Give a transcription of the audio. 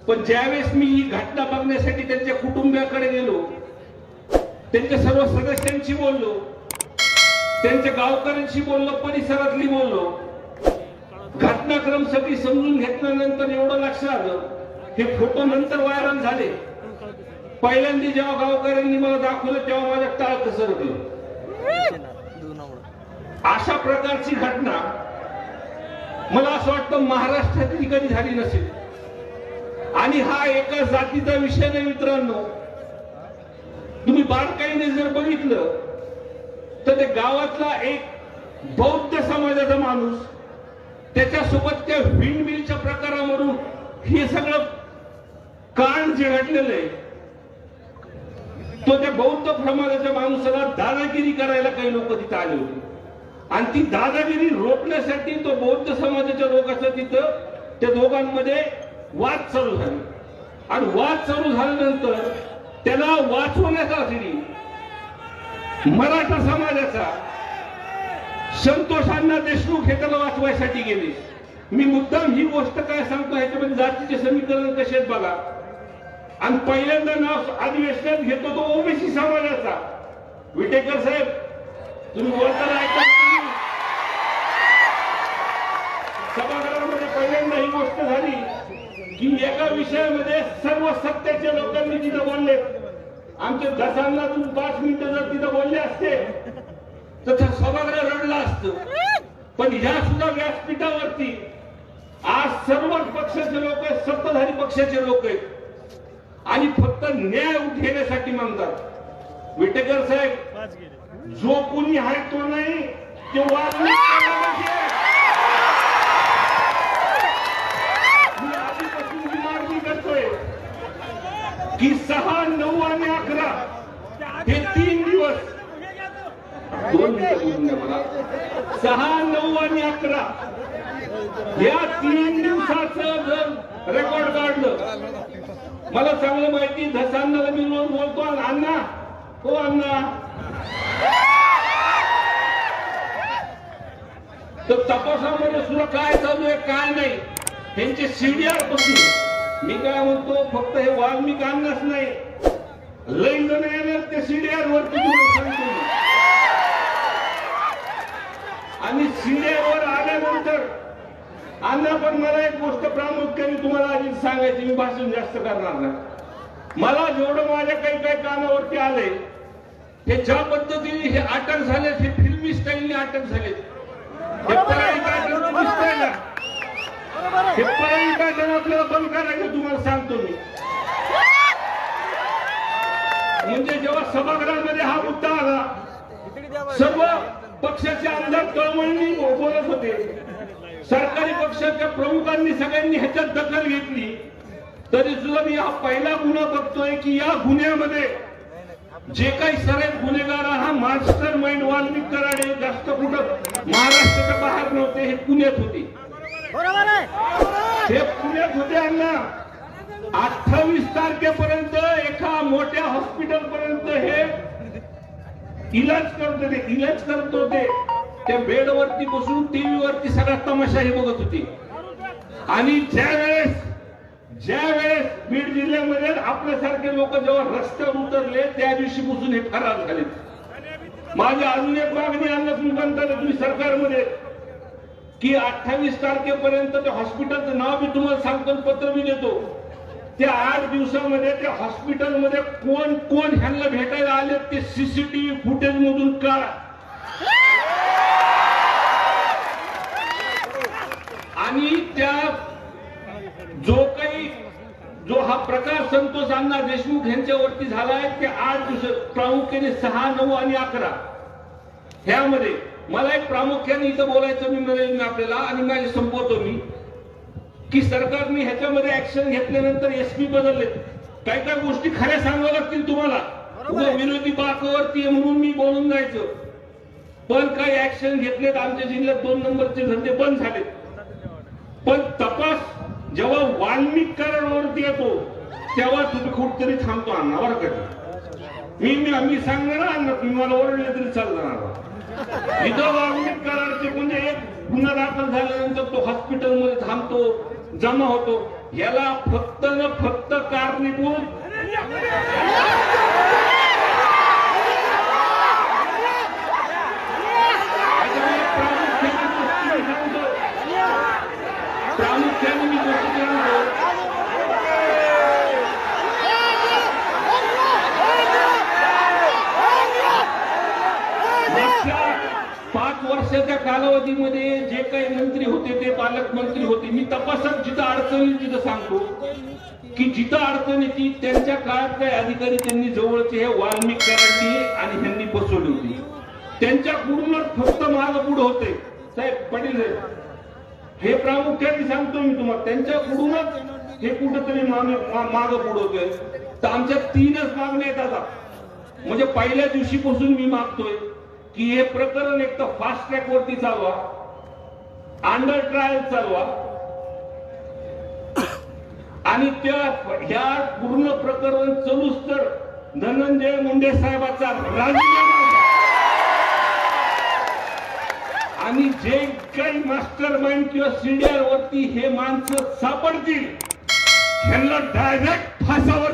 पण ज्यावेळेस मी ही घटना बघण्यासाठी त्यांच्या कुटुंबियाकडे गेलो, त्यांच्या सर्व सदस्यांशी बोललो, त्यांच्या गावकऱ्यांशी बोललो, परिसरातली बोललो, घटनाक्रम सगळी समजून घेतल्यानंतर एवढं लक्षात आलं, हे फोटो नंतर व्हायरल झाले. पहिल्यांदा जेव्हा गावकऱ्यांनी मला दाखवलं तेव्हा माझ्या टाळ घसरलं. अशा प्रकारची घटना मला असं वाटतं महाराष्ट्रातली कधी झाली नसेल. आणि हा एका जातीचा विषय नाही मित्रांनो. तुम्ही बारकाईने जर बघितलं तर ते गावातला एक बौद्ध समाजाचा माणूस, त्याच्यासोबत त्या विंडमिलच्या प्रकारावरून हे सगळं कांड जे घडलेलं आहे, तो त्या बौद्ध समाजाच्या माणसाला दादागिरी करायला काही लोक तिथं आले होते. आणि ती दादागिरी रोखण्यासाठी तो बौद्ध समाजाच्या लोकांचा तिथं त्या दोघांमध्ये वाद चालू झाले. आणि वाद चालू झाल्यानंतर त्याला वाचवण्यासाठी मराठा समाजाचा संतोष अण्णा देशमुख हे त्याला वाचवायसाठी गेले. मी मुद्दाम ही गोष्ट काय सांगतो, ह्याच्यामध्ये जातीचे समीकरण कसे आहेत बघा. आणि पहिल्यांदा नाव अधिवेशनात घेतो तो ओबीसी समाजाचा. विटेकर साहेब, तुम्ही बोलताना ऐका, सभागृहामध्ये पहिल्यांदा ही गोष्ट झाली की एका विषयामध्ये सर्व सत्तेच्या लोकांनी तिथं बोलले. आमचे दसांना तुम्ही 5 मिनिटं जर तिथं बोलले असते तर सभागृह रडलं असतं. पण ह्या सुद्धा व्यासपीठावरती आज सर्वच पक्षाचे लोक आहेत, सत्ताधारी पक्षाचे लोक आहेत आणि फक्त न्याय घेण्यासाठी मागतात. विटेकर साहेब, जो कोणी आहे तो नाही, ते वागणूक की 6, 9 आणि 11 हे 3 दिवस, 2 मिनिटं बोलून द्या मला. 6, 9 आणि 11 या 3 दिवसाचं जर रेकॉर्ड काढलं, मला चांगलं माहिती, धसांना मी रोज बोलतो, अण्णा हो अण्णा, तर तपासामध्ये सुद्धा काय चालू आहे काय नाही, त्यांचे सीडीआर पासून मी काय म्हणतो, फक्त हे वाल्मिक अण्णाच नाही, लई जण येणार ते सीडीआर वरती सांगतो. आणि सीडीआर वर आल्यानंतर अण्णा, पण मला एक गोष्ट प्रामुख्याने तुम्हाला आधी सांगायची, मी भाषण जास्त करणार नाही. मला जेवढं माझ्या काही कानावरती आलंय, हे ज्या पद्धतीने हे अटक झाले, हे फिल्मी स्टाईलने अटक झाले, हे पराई काय आपल्याला बंद करायचं तुम्हाला सांगतो मी. म्हणजे जेव्हा सभागृहामध्ये हा मुद्दा आला, सर्व पक्षाचे आमदार तळमळीने बोलत होते, सरकारी पक्षाच्या प्रमुखांनी सगळ्यांनी ह्याच्यात दखल घेतली. तरी सुद्धा मी हा पहिला गुन्हा बघतोय की या गुन्ह्यामध्ये जे काही सर्व गुन्हेगार, हा मास्टर माइंड वाल्मिक कराडे जास्त कुठं महाराष्ट्राच्या बाहेर नव्हते, हे पुण्यात होते. हे पुण्यात होते अण्णा. 28 तारखेपर्यंत एका मोठ्या हॉस्पिटल पर्यंत हे इलाज करत होते. त्या बेडवरती बसून टीव्ही वरती सगळा तमाशा हे बघत होते. आणि ज्यावेळेस बीड जिल्ह्यामध्ये आपल्यासारखे लोक जेव्हा रस्त्यावर उतरले, त्या दिवशीपासून हे फरार झाले. माझी अजून एक मागणी आणलं तुम्ही सरकारमध्ये की 28 तारखेपर्यंत त्या हॉस्पिटलचं नाव मी तुम्हाला सांगतो, पत्र मी देतो. त्या 8 दिवसामध्ये त्या हॉस्पिटलमध्ये कोण कोण ह्यांना भेटायला आले ते सीसीटीव्ही फुटेज मधून काढा. आणि त्या जो हा प्रकार संतोष अण्णा देशमुख यांच्यावरती झालाय, ते 8 दिवस प्रामुख्याने 6, 9 आणि 11 ह्यामध्ये मला एक प्रामुख्याने इथं बोलायचं मी म्हणेन आपल्याला, आणि माझे संपवतो मी, की सरकारने ह्याच्यामध्ये ऍक्शन घेतल्यानंतर एसपी बदलले. काही काही गोष्टी खऱ्या सांगाव्या लागतील तुम्हाला, विरोधी बाकावरती म्हणून मी बोलून जायचं. पण काही ऍक्शन घेतलेत, आमच्या जिल्ह्यात 2 नंबरचे धंदे बंद झाले. पण तपास जेव्हा वाल्मिक करारावरती येतो तेव्हा तुम्ही कुठतरी थांबतो अण्णा, बरं का. मी सांगणार अण्णा, तुम्ही मला ओरडले तरी चालणार. इथं वाल्मिक कराराचे म्हणजे एक गुन्हा दाखल झाल्यानंतर तो हॉस्पिटलमध्ये थांबतो, जमा होतो. याला फक्त न फक्त कारणीभूत प्रामुख्याने मी गोष्टी सांगतो. मागच्या 5 वर्षाच्या कालावधीमध्ये जे काही मंत्री होते ते पालकमंत्री होते. मी तपासक जिथं अडचणी तिथं सांगतो की जिथं अडचण येते त्यांच्या काळात काही अधिकारी त्यांनी जवळचे हे वाल्मिक कराडे आणि ह्यांनी बसवली होती. त्यांच्याकडूनच फक्त माग पुढे होते. साहेब पाटील हे प्रामुख्याने सांगतो मी तुम्हाला, त्यांच्याकडूनच हे कुठेतरी माग पुढे होते. तर आमच्या 3च मागण्या आहेत आता. म्हणजे पहिल्या दिवशीपासून मी मागतोय की हे प्रकरण एक तर फास्ट ट्रॅक वरती चालवा, अंडर ट्रायल चालवा आणि ह्या पूर्ण प्रकरण चलूच तर धनंजय मुंडे साहेबांचा राजीनामा आणि जे काही मास्टर माइंड किंवा सीडीआर वरती हे माणसं सापडतील ह्यांना डायरेक्ट फासावर